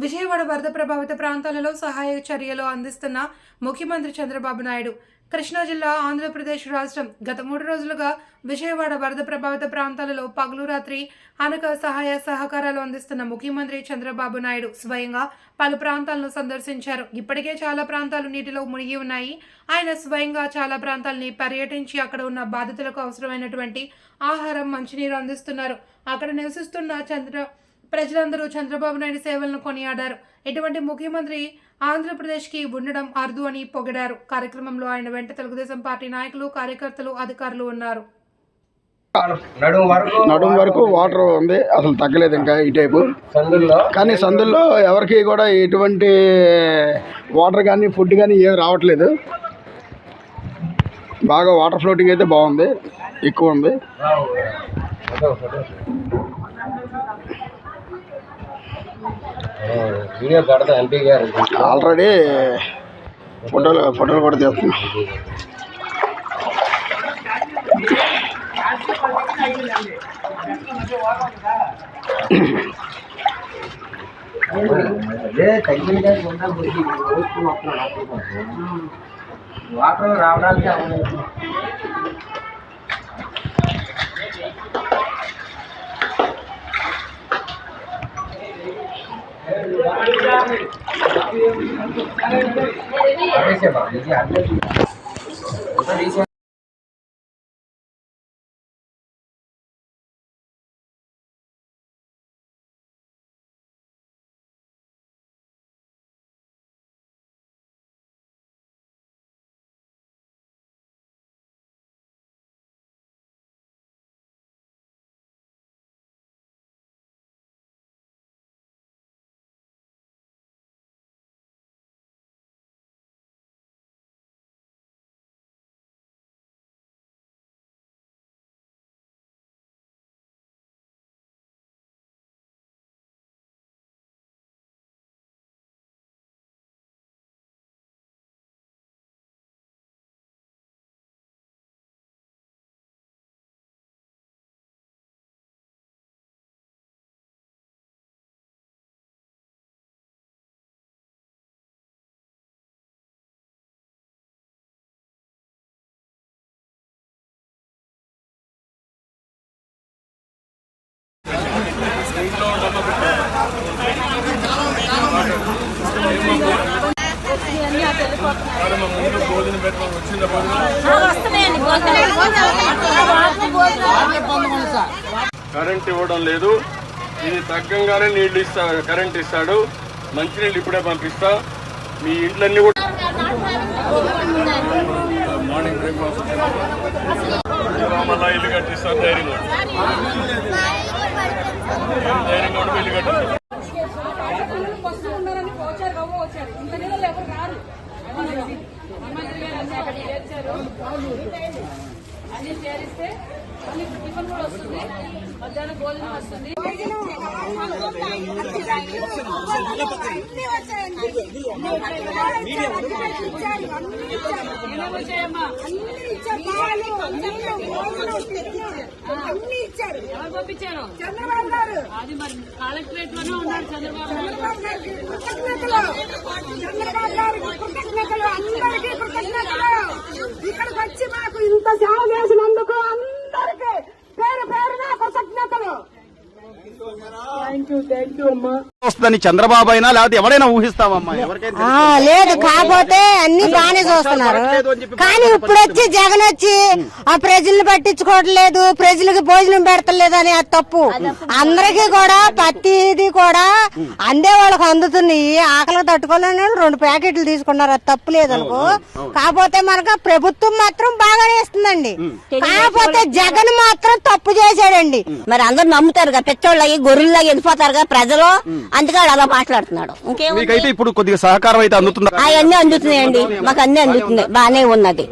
విజయవాడ వరద ప్రభావిత ప్రాంతాలలో సహాయ చర్యలు అందిస్తున్న ముఖ్యమంత్రి చంద్రబాబు నాయుడు. కృష్ణా జిల్లా, ఆంధ్రప్రదేశ్ రాష్ట్రం గత 3 రోజులుగా విజయవాడ వరద ప్రభావిత ప్రాంతాలలో పగలు రాత్రి అనక సహాయ సహకారాలు అందిస్తున్న ముఖ్యమంత్రి చంద్రబాబు నాయుడు స్వయంగా పలు ప్రాంతాలను సందర్శించారు. ఇప్పటికే చాలా ప్రాంతాలు నీటిలో మునిగి ఉన్నాయి. ఆయన స్వయంగా చాలా ప్రాంతాలని పర్యటించి అక్కడ ఉన్న బాధితులకు అవసరమైనటువంటి ఆహారం, మంచినీరు అందిస్తున్నారు. అక్కడ నివసిస్తున్న ప్రజలందరూ చంద్రబాబు నాయుడు సేవలను కొనియాడారు. ఇటువంటి ముఖ్యమంత్రి ఆంధ్రప్రదేశ్కి ఉండడం అరుదు అని పొగిడారు. కార్యక్రమంలో ఆయన వెంట తెలుగుదేశం పార్టీ నాయకులు, కార్యకర్తలు, అధికారులు ఉన్నారు. నడుము వరకు వాటర్ ఉంది, అసలు తగ్గలేదు ఇంకా ఈ టైపు. కానీ సందుల్లో ఎవరికి కూడా ఎటువంటి వాటర్ కానీ ఫుడ్ కానీ ఏం రావట్లేదు. బాగా వాటర్ ఫ్లోటింగ్ అయితే బాగుంది, ఎక్కువ ఉంది. ఆల్రెడీ ఫోటోలు కూడా తీస్తున్నాం. వాటర్ రావడానికి కరెంట్ ఇవ్వడం లేదు. ఇది తగ్గంగానే నీళ్లు ఇస్తాడు, కరెంట్ ఇస్తాడు. మంచినీళ్ళు ఇప్పుడే పంపిస్తా. మీ ఇంట్లన్నీ కూడా మార్నింగ్ బ్రేక్ఫాస్ట్ మళ్ళీ ఇల్లు కట్టిస్తాను. ధైర్యంగా ఇల్లు కట్టిస్తాను. అన్ని చేరిస్తే అన్ని టిఫిన్ కూడా వస్తుంది, మధ్యాహ్నం భోజనం వస్తుంది. ఎవరు పంపించారు? అది మరి కలెక్టరేట్ లోనే ఉన్నారు చంద్రబాబు ఇక్కడికి వచ్చి మాకు ఇంత సేవ చేసినందుకు అందరికీ పేరు పేరున కృతజ్ఞతలు. థ్యాంక్ యూ అమ్మా. వస్తుందని చంద్రబాబు అయినా లేకపోతే ఎవరైనా ఊహిస్తామమ్మా? లేదు, కాకపోతే అన్ని బాగానే చూస్తున్నారు. కానీ ఇప్పుడు వచ్చి జగన్ వచ్చి ఆ ప్రజల్ని పట్టించుకోవట్లేదు, ప్రజలకు భోజనం పెడతలేదు అని అది తప్పు. అందరికీ కూడా ప్రతిది కూడా అందే వాళ్ళకి అందుతున్నాయి. ఆకలికి తట్టుకోలేని 2 ప్యాకెట్లు తీసుకున్నారు, అది తప్పు లేదనుకో. కాకపోతే మనకు ప్రభుత్వం మాత్రం బాగానే ఇస్తుందండి. కాకపోతే జగన్ మాత్రం తప్పు చేశాడండి. మరి అందరు నమ్ముతారుగా, పెచ్చోళ్ళకి గొర్రెల్లాగా వెళ్ళిపోతారుగా ప్రజలు, అందుకే అలా మాట్లాడుతున్నాడు. మీకైతే ఇప్పుడు కొద్దిగా సహకారం అయితే అందుతుందా? అవన్నీ అందుతున్నాయండి, మాకు అన్ని అందుతున్నాయి, బానే ఉన్నది.